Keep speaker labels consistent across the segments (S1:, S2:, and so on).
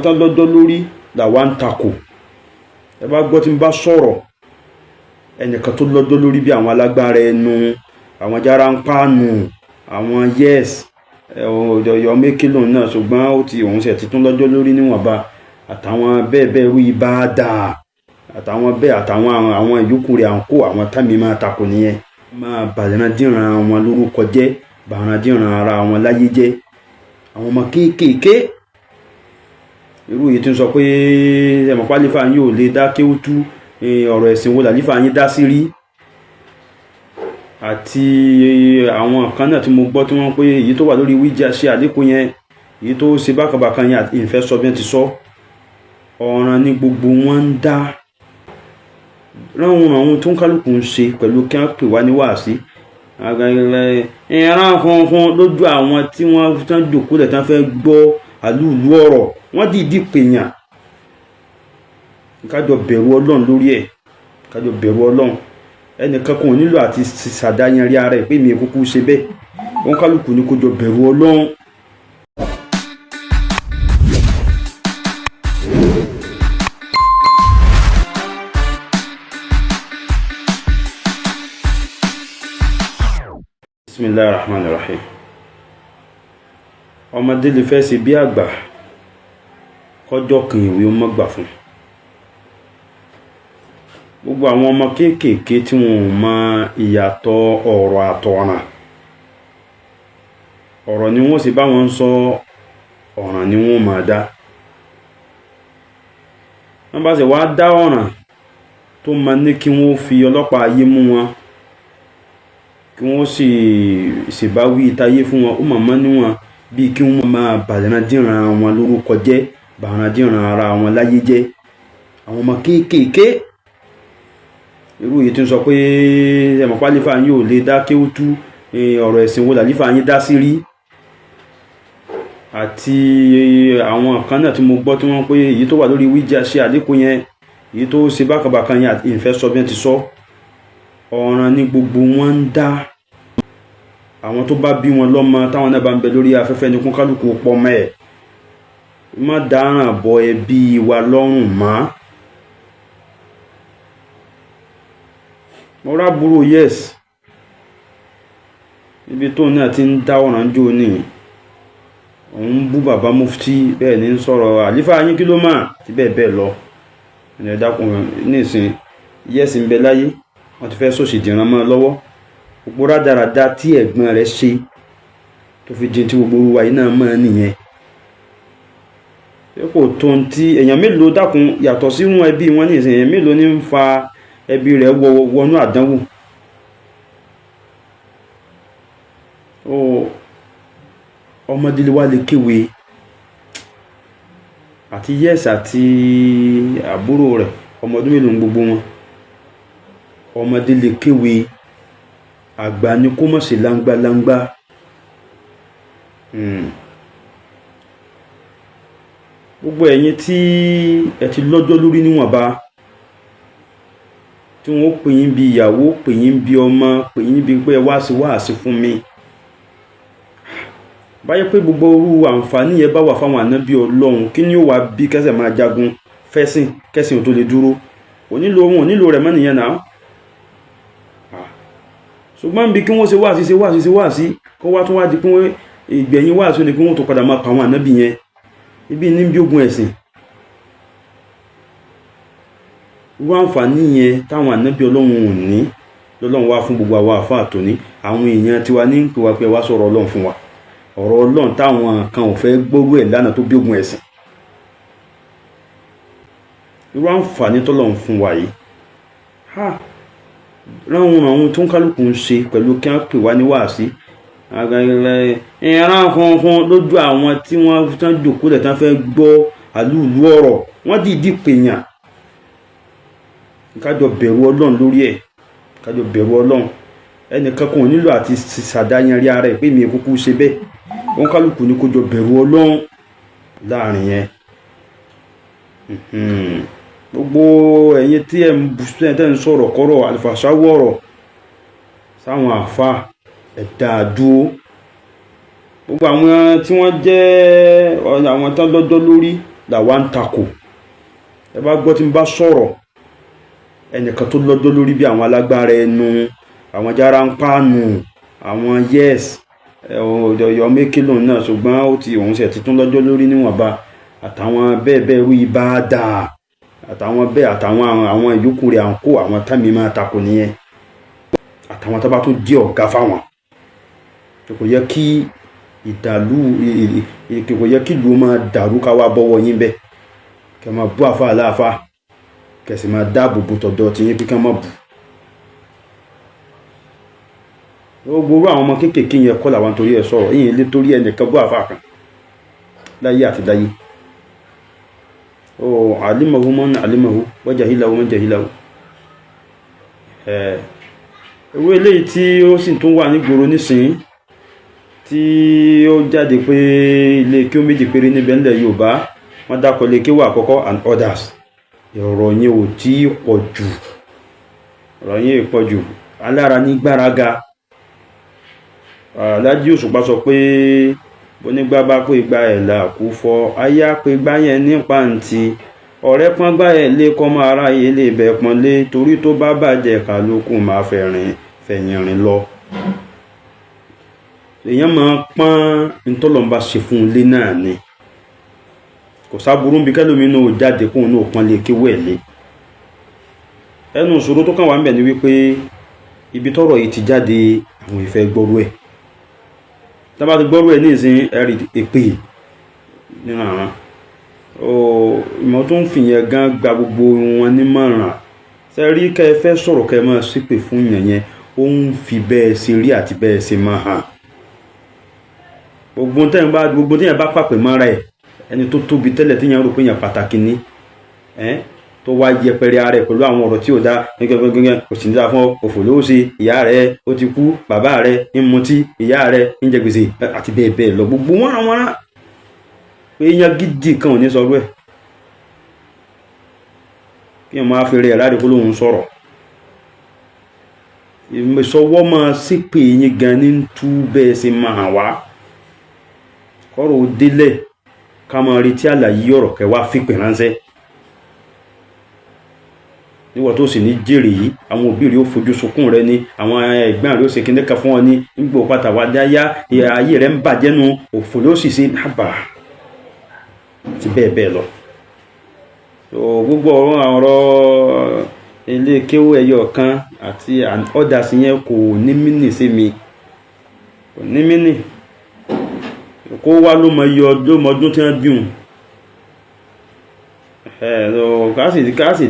S1: tán lọ́jọ́ lórí làwa ń takò. Ẹ bá gbọ́ tí n bá sọ̀rọ̀ ẹnìkan tó lọ́jọ́ lórí bí àwọn alágbára ẹnu, àwọn Jarampanu, àwọn yes ọ̀yọ́ mékìlò náà, ṣùgbọ́n òun ṣe ti tún lọ́jọ́ lórí níwọ̀nba, àtàwọn bẹ́ẹ̀ bẹ́ẹ̀ rú Ìbàdà àtàwọn bẹ́ẹ̀ àtàwọn àwọn ìyókù rẹ̀ à ń kó àwọn tàmí máa takò nìyẹn. Máa bàràndínràn wọn lórúkọ jẹ́, bàràndínràn ara wọn láyé jẹ́. Àwọn ọmọ kéékèèké irú yìí tí ń sọ pé ẹ̀mọ̀pá lífà yín ò lè dá kéwútú, ọ̀rọ̀ ẹ̀sìn wo làlífà yín dá sí rí. Àti àwọn kan náà tí mo gbọ́ tí wọ́n pé èyí tó wà lórí wíjà ṣe àlékún yẹn, èyí tó ṣe bákàbàkan yẹn ìfẹ́ sọ bí wọ́n ti sọ. Ọ̀ràn ni gbogbo wọn ń dá. Ráwọn àwọn tó ń kálukú ń ṣe pẹ̀lú kí wọ́n pè wá ní wàásí. Ìran funfun lójú àwọn tí wọ́n tán jòkó lẹ̀ tán fẹ́ gbọ́ àlúùlú ọ̀rọ̀, wọ́n dìídì pèèyàn. Kájọ bẹ̀rù Ọlọ́run lórí ẹ̀, kájọ bẹ̀rù Ọlọ́run. Ẹnìkan kan ò nílò àti ṣàdáyàn rí ara ẹ̀ pé mi kúkú ṣe bẹ́ẹ̀. Wọ́n kálukú ní kó jọ bẹ̀rù Ọlọ́run. Bismillahirrahmanirrahim. Ọmọdé lè fẹ́ ṣe bí àgbà, kọjọ́ kan ìwé ó mọ́ gbà fún. Gbogbo àwọn ọmọ kéékèèké tí wọn ò mọ ìyàtọ̀ ọ̀rọ̀ àtọ̀ràn, ọ̀rọ̀ ni wọ́n sì bá wọn sọ, ọ̀ràn ni wọ́n máa dá. Wọ́n bá sì wá dá ọ̀ràn tó máa ní kí wọ́n fi ọlọ́pàá ayé mú wọn, kí wọ́n sì ṣèbáwí ìtayé fún wọn, ó màmá níwọ̀n bí kí wọ́n máa bàràndínràn wọn lórúkọ jẹ́, bàràndínràn ara wọn láyé jẹ́. Àwọn ọmọ kéékèèké irú yìí tí ń sọ pé ẹ̀mọ̀pá lífà yín ò lè dá kéwútú, ọ̀rọ̀ ẹ̀sìn wo làlífà yín dá sí rí. Àti àwọn kan náà tí mo gbọ́ tí wọ́n pé èyí tó wà lórí wíjà ṣe àlékún yẹn, èyí tó ṣe bákàbàkan yẹn ìfẹ́ sọ bí wọ́n ti sọ. Ọ̀ràn ni gbogbo wọn ń dá. Àwọn tó bá bí wọn lọ́mọ táwọn náà bá ń bẹ lórí afẹ́fẹ́ ní kún kálukú pọ̀ mọ́ ẹ̀. Má dáràn bọ ẹbí wa lọ́rùn mọ́. Mo rábúrò yes ibi tó náà ti ń dá ọ̀ràn jò ní òun bú bàbá mufti, bẹ́ẹ̀ ni ń sọ̀rọ̀ àlífà yín kí ló máa ti bẹ́ẹ̀ bẹ́ẹ̀ lọ. Ẹni ẹ̀dákùnrin nísìn yes ń bẹ láyé, wọ́n ti fẹ́ sòsì dìran mọ́ lọ́wọ́. Gbogbo rádaràda tí ẹ̀gbọ́n rẹ̀ ṣe tó fi jìn tí gbogbo wa yìí náà mọ́ nìyẹn. Kò tó ń tí èèyàn mélòó dákun yàtọ̀ sí wọn ẹbí wọn ní ìsìn, èèyàn mélòó ní ń fa ẹbí rẹ̀ wọnú àdánwò. Ọmọdé lè wá lè kéwé àti yes àti àbúrò rẹ̀ ọmọ ọdún mélòó gbogbo wọn. Ọmọdé lè kéwé, àgbà ni kó mọ̀ sí láńgbáláńgbá. Gbogbo ẹ̀yin tí ẹ ti lọ́jọ́ lórí níwọ̀nba, tí wọ́n pè yín bí ìyàwó, pè yín bí ọmọ, pè yín bí pé ẹ wá sí wáàsí fún mi. Báyẹ̀ pé gbogbo orú àǹfààní yẹn bá wà fáwọn ànábì Ọlọ́run, kí ni ó wà bí kẹ́sẹ̀ máa jagun fẹ́sìn kẹ́sìn tó lè dúró. Wọn ò nílò rẹ̀ mọ́ nìyẹn náà. Ṣùgbọ́n bí kí wọ́n ṣe wáàsí kó wá tún wá di pé ìgbẹ̀yìn wáàsí ni kí wọ́n tó padà máa pa àwọn ànábì yẹn. Ibi ní bí ogun ẹ̀sìn. Wọ́n àǹfààní yẹn táwọn ànábì Ọlọ́run ò ní lọ́lọ́run wá fún gbogbo àwọn àfáà tó ní. Àwọn èèyàn tiwa ní ń pè wá pé wá sọ̀rọ̀ Ọlọ́run fún wa. Ọ̀rọ̀ Ọlọ́run táwọn kan ò fẹ́ gbọ́rú ẹ̀ lánàá tó bí ogun ẹ̀sìn. Irú àǹfààní tọ́lọ́run fún wa yìí. Ráwọn àwọn tó ń kálukú ń ṣe pẹ̀lú kí wọ́n pè wá ní wàásí. Ìran funfun lójú àwọn tí wọ́n tán jòkó lẹ̀ tán fẹ́ gbọ́ àlúùlú ọ̀rọ̀, wọ́n dìídì pèèyàn. Kájọ bẹ̀rù Ọlọ́run lórí ẹ̀, kájọ bẹ̀rù Ọlọ́run. Ẹnìkan kan ò nílò àti ṣàdáyàn rí ara ẹ̀ pé mi kúkú ṣe bẹ́ẹ̀. Wọ́n kálukú ní kó jọ bẹ̀rù Ọlọ́run láàrin yẹn. Gbogbo ẹ̀yin tí ẹ ń sọ̀rọ̀ kọ́rọ̀ àlùfàṣáwọ̀ ọ̀rọ̀ sáwọn àfáà ẹ̀dá dúró. Gbogbo àwọn tí wọ́n jẹ́ àwọn tán lọ́jọ́ lórí làwa ń takò. Ẹ bá gbọ́ tí n bá sọ̀rọ̀ ẹnìkan tó lọ́jọ́ lórí bí àwọn alágbára ẹnu, àwọn Jarampanu, àwọn yes ọ̀yọ́ mékèlò náà, ṣùgbọ́n ó ti òun ṣe ti tún lọ́jọ́ lórí níwọ̀nba, àtàwọn bẹ́ẹ̀ bẹ́ẹ̀ rú Ìbàdàn àtàwọn bẹ́ẹ̀ àtàwọn àwọn ìyókù rẹ̀ à ń kó àwọn tàmí máa takò nìyẹn, àtàwọn tó bá tún jẹ́ ọ̀gá fáwọn. Kò yẹ kí ìdàlú kò yẹ kí ìlú máa dàrú ká wá bọ́wọ́ yín bẹ́ẹ̀, kẹ máa bú àfáà láàfáà, kẹsì máa dáàbò bò tọ̀dọ̀ tí yín pé ká má bù. Gbogbo àwọn ọmọ kéékèèké yẹn kọ́ làwọn torí ẹ̀ sọ̀rọ̀, yìí lé torí ẹnìkan bú àfáà kan láyé àti láyé. Alimahu man alimahu wa jahilahu man jahilahu. Ewé eléyìí tí ó sì tún wà nígboro nísìnyí, tí ó jáde pé ilé kí ó méjì péré níbẹ̀ ńlẹ̀ Yorùbá, wọ́n dákọ̀ ilé kí wà àkọ́kọ́ and others. Ọ̀rọ̀ yẹn ò tí pọ̀ jù, ọ̀rọ̀ yẹn pọ̀ jù. Alára ní gbáraga. Alhaji Òṣùpá sọ pé onígbà bá pé igba ẹ̀ là kú fọ́, aya pé gbá yẹn ní pàǹtí, ọ̀rẹ́ pọ́n gbá ẹ̀ lé kọ́ máa ráyè lè bẹ̀ pọ́n lé, torí tó bá bàjẹ́ kálukú máa fẹ̀yìn rìn lọ. Èèyàn máa pọ́n ntọ́lọ́mbà ṣe fún ilé náà ni, kò sáburú bí kẹ́lómi náà jáde kóun náà pọ́n lé kéwọ́ ẹ̀ lé. Ẹnu ìṣòro tó kàn wá ń bẹ̀ ni wípé ibi tọ́rọ̀ yìí ti jáde àwọn ìfẹ́ gbọ́rú ẹ̀, tá bá ti gbọ́rú ẹ̀ ní ìsìn ẹ̀rì èpè nínú àwọn ìmọ̀ tó ń fìyẹn gan gba gbogbo wọn nímọ̀ràn. Sẹ́rí kẹ́ ẹ fẹ́ sọ̀rọ̀ kẹ́ ẹ máa ṣépè fún yẹn yẹn, ó ń fi bẹ́ẹ̀ ṣe rí àti bẹ́ẹ̀ ṣe máa hàn. Gbogbo téèyàn bá pàpè mọ́ra ẹ̀, ẹni tó tóbi tẹ́lẹ̀ téèyàn rò pé èèyàn pàtàkì ní, tó wá yẹpẹrẹ ara ẹ̀ pẹ̀lú àwọn ọ̀rọ̀ tí ò dá gẹ́gẹ́ kò sì ní dáa fún òfò ló ṣe, ìyá rẹ̀ ó ti kú, bàbá rẹ̀ ń mutí, ìyá rẹ̀ ń jẹ gbèsè àti bẹ́ẹ̀ bẹ́ẹ̀ lọ. Gbogbo wọn pé èèyàn gidi kan ò ní sọ̀rọ̀ ẹ̀, kí wọ́n máa fi rẹ̀ láti kó lóhun sọ̀rọ̀. Ìsọwọ́ máa ṣépè yín gan ní tú bẹ́ẹ̀ ṣe máa wá kọ́rọ̀ ó délẹ̀, ká máa retí àlàyé ọ̀rọ̀ kẹwàá fìpè ránṣẹ́. Níwọ̀n tó sì ní jèrè yìí, àwọn òbí rẹ̀ ó fojú sunkún rẹ̀ ní, àwọn ẹ̀gbọ́n rẹ̀ ó ṣe kíní kan fún ọ ní, nígbà pátá wá dáyá ayé rẹ̀ ń bàjẹ́ nu, òfò ló sì ṣe àbà ti bẹ́ẹ̀ bẹ́ẹ̀ lọ. Gbogbo ọ̀rọ̀ ilé kéwú ẹyọ kan àti others yẹn kò ní mínì sí mi, kò ní mínì. Kó wá ló mọ iye ọdún tí wọ́n bí òun. Ká sì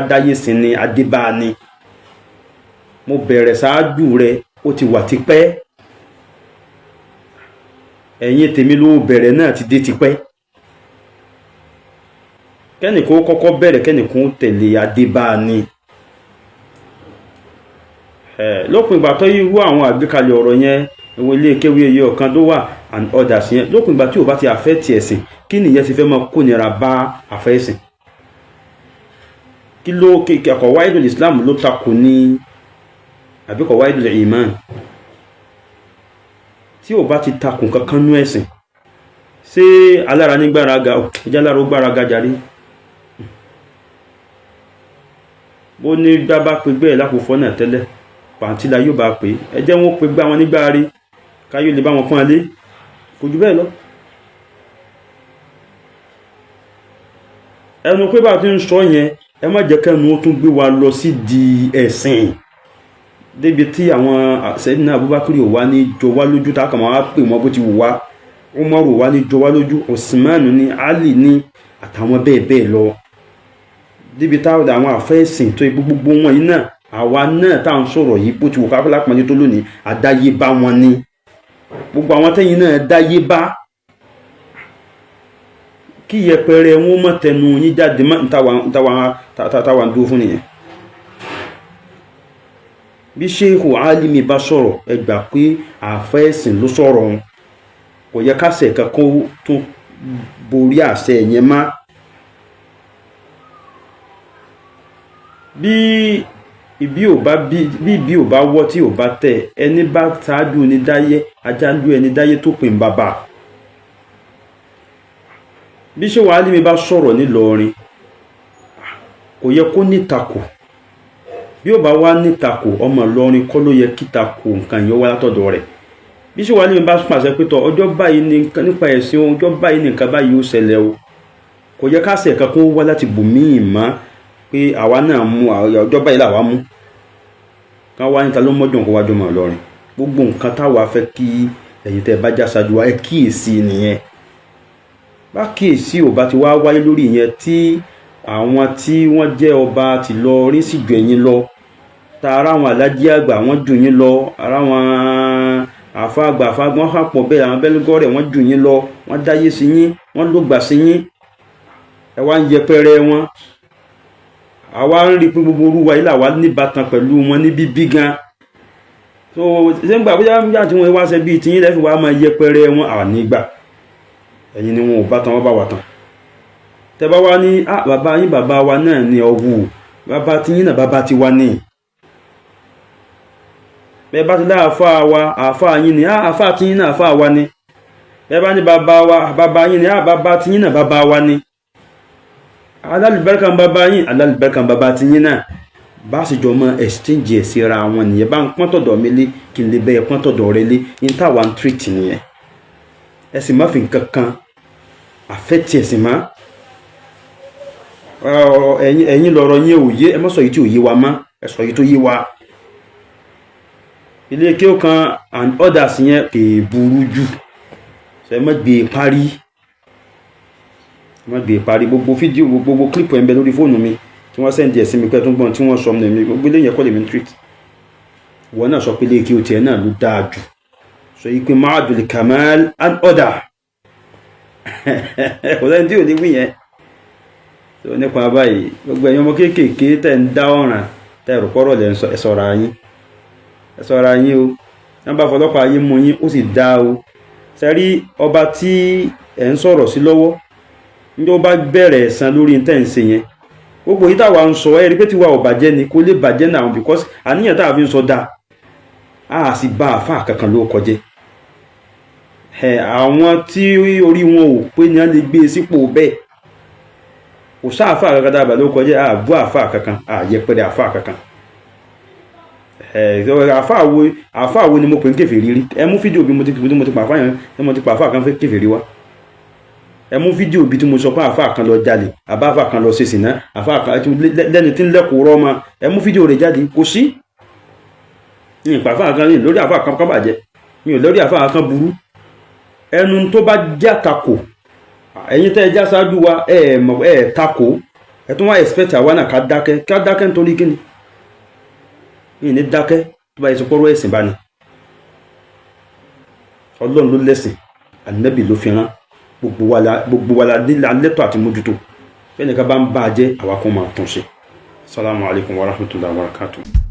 S1: dáyé sí ni adébá ni. Mo bẹ̀rẹ̀ ṣáájú rẹ̀, ó ti wà tipẹ́. Ẹ̀yin tèmi ló bẹ̀rẹ̀ náà ti dé tipẹ́. Kẹ́nìkan ó kọ́kọ́ bẹ̀rẹ̀, kẹ́nìkan ó tẹ̀lé adébá ni. Lópin ìgbà tó irú àwọn àgbékalẹ̀ ọ̀rọ̀ yẹn, ìwé ilé kéwú iye ọ̀kan tó wà and others yẹn, lópin ìgbà tí ò bá ti àfẹ́ẹ̀tì ẹ̀sìn, kí nìyẹn ti fẹ́ máa kó nira bá àfẹ́ẹ̀sìn? Kí ló qawaidul Islam ló takò ní àbí qawaidul iman? Tí ò bá ti takò kankan nú ẹ̀sìn, ṣé alára ní gbáraga ẹjá lára ó gbáraga jàrí? Bó ní gbá bá pe gbẹ́ ẹ̀ lápòfọ́ náà tẹ́lẹ̀, pàǹtílà yóò bá pè, ẹjẹ́ wọn pe gbá wọn nígbà rí káyọ̀ lè bá wọn pọ́n alé, kò jù bẹ́ẹ̀ lọ. Ẹnu pé bá ti ń sọ yẹn, ẹ má jẹ́ kẹ́nu ó tún gbé wa lọ sí di ẹ̀sìn débi tí àwọn Sayyidina Abubakar ò wá ní jọ wá lójú, tá kàn máa pè wọ́n bó ti wù wá, Umar ò wá ní jọ wá lójú, Usman ní, Ali ní, àtàwọn bẹ́ẹ̀ bẹ́ẹ̀ lọ. Débi táwọn àwọn àfẹ́sìn tó gbogbo wọn yìí náà, àwa náà tá à ń sọ̀rọ̀ yìí bó ti wù ká lápọ̀njẹ́ tó lónìí, àdáyébá wọn ni. Gbogbo àwọn tẹ́yìn náà dáyébá, kí yẹpẹrẹ wọn mọ́ tẹnu yín jáde mọ́ táwa ń dúró fún nìyẹn. Bí Sheikh Alimi bá sọ̀rọ̀, ẹ gbà pé àfẹ́sìn ló sọ̀rọ̀ wọn, kò yẹ kásẹ̀ kankan tún borí àṣẹ yẹn má. Bí ibi ò bá wọ́ tí ò bá tẹ̀, ẹni bá ṣáájú ní dáyé, ajájú ẹni dáyé tó pè ń bàbá. bí ṣé wàá lè mi bá sọ̀rọ̀ nílọrin kò yẹ kó nítakò, bí ó bá wá nítakò ọmọ Ìlọrin kọ́ ló yẹ kí takò nǹkan yìí ó wá látọ̀dọ̀ rẹ̀. bí ṣé wàá lè mi bá pàṣẹ pé tọ̀ ọjọ́ báyìí ní nǹkan nípa ẹ̀sìn ọjọ́ báyìí ní nǹkan báyìí ó ṣẹlẹ̀ o, kò yẹ ká ṣe ẹ̀ka kó wá láti bòmíì mọ́ pé àwa náà mú ọjọ́ báyìí làwa mú ká wá níta ló mọ́jọ́ nǹkan wájú ọmọ Ìlọrin. gbogbo nǹkan táwa fẹ́ kí ẹ̀yin tẹ́ bá já ṣáájú wa ẹ kíyèsí nìyẹn. bá kíyèsí ò bá ti wá wáyé lórí ìyẹn tí àwọn tí wọ́n jẹ́ ọba ti lọ rí sí ju ẹ̀yin lọ, ta ara àwọn alájí àgbà wọ́n jù yín lọ, ara àwọn àfa àgbà àfagbọ́n hàpọ̀ bẹ́ẹ̀ àwọn bẹ́lúgọ́rẹ̀ wọ́n jù yín lọ, wọ́n dáyé sí yín, wọ́n ló gbà sí yín, ẹ wá ń yẹpẹrẹ wọn. àwa ń rí pé gbogbo orúwa yìí làwa níbatan pẹ̀lú wọn ní bíbí gan. so ṣé ń gbà bóyá nígbà tí wọ́n wá ṣe bíi tiyín lẹ́fì wá máa yẹpẹrẹ wọn àwọn nígbà ẹ̀yin ni wọn ò bá tán wọ́n bá wà tán. tẹ bá wá ní bàbá yín bàbá wa náà ní ọwọ́ bàbá tiyín náà bàbá ti wá ní. bẹ́ẹ̀ bá ti lá àáfàá wa àáfàá yín ni àáfàá tiyín náà àáfàá wa ni. bẹ́ẹ̀ bá ní bàbá wa bàbá yín ni bàbá tiyín náà bàbá wa ni. alálùbáríkà bàbá yín alálùbáríkà bàbá tiyín náà. bá sì jọ mọ exchange ẹ̀ síra wọn nìyẹn. bá ń pọ́n tọ̀dọ̀ mi lé kí n lè bẹ́ẹ̀ pọ́n tọ̀dọ̀ rẹ lé ní táwa ń treat nìyẹn. ẹ sì má fi nǹkan kan àfẹ́tì ẹ̀ sì má. ẹ̀yin lọ́rọ̀ yín ò yé ẹ má sọ yìí tí ò yé wa mọ́, ẹ sọ yìí tó yé wa. ilé kí ó kan and others yẹn kè é burú jù, ṣe má gbé e parí, má gbé e parí. gbogbo fídíò gbogbo clip ẹ̀ ń bẹ lórí fóònù mi tí wọ́n sẹ́ndì ẹ̀ sí mi pé tó ń gbọ́n tí wọ́n sọ mi gbogbo ilé yẹn kọ́ lè mi treat. ìwọ náà sọ pé ilé kí o tiẹ̀ náà ló dáa jù, sọ yìí pé Ma'hadul Kamal and other kò sẹ́ni tí ò ní wí yẹn. tó nípa báyìí gbogbo ẹ̀yin ọmọ kéékèèké tẹ̀ ń dá ọ̀ràn tẹ̀ rò pọ́rọ̀ lẹ́ ń sọ ẹ ṣọ́ra yín, ẹ ṣọ́ra yín o. wọ́n bá fọlọ́pàá yín mú yín ó sì dá o. sẹ́rí ọba tí ẹ̀ ń sọ̀rọ̀ sí lọ́wọ́ ní ó bá bẹ̀rẹ̀ ẹ̀san lórí tẹ̀ ń ṣe yẹn, gbogbo yìí táwa ń sọ ẹ rí pé tiwa ò bàjẹ́ ni kò lè bàjẹ́ náà because àníyàn táwa fi ń sọ dáa a sì bá àfáà kankan ló kọjẹ́. àwọn tí orí wọn ò pé ní wọ́n lè gbé sípò bẹ́ẹ̀ kò sáàfáà kankan dábàá ló kọjẹ́ àbú àfáà kankan àyẹpẹrẹ àfáà kankan. àfáà wo ni mo pè ń kèfèrí rí? ẹ mú fídíò bí mo ti pa àfáà yẹn ẹ mo ti pa àfáà kan fẹ́ kèfèrí wá. ẹ mú fídíò bí tí mo sọ pé àfáà kan lọ jalè àbá àfáà kan lọ ṣe sìná àfáà kan lẹ́ni tí ń lẹ́kọ̀ọ́ rọ́mọ ẹ mú fídíò rẹ̀ jáde kò sí. ní ìpà àfáà kan ní lórí àfáà kan bàjẹ́ mi ò lórí àfáà kan burú. ẹnu tó bá já takò ẹ̀yin tẹ́ ẹ já ṣáájú wa ẹ takò ẹ tún wá expect àwa náà ká dákẹ́ nítorí kíni. mi ní dákẹ́ tó bá yẹ sọpọ́rọ́ ẹ̀sìn bá ní. Ọlọ́run ló lẹ́sìn Ànábì ló fi rán gbogbo wa la lẹ́tọ̀ àti mójútó. bẹ́ẹ̀ ni ká bá ń bá a jẹ́ àwa kan máa tún ṣe. Assalamu alaikum warahmatullahi wabarakatuh.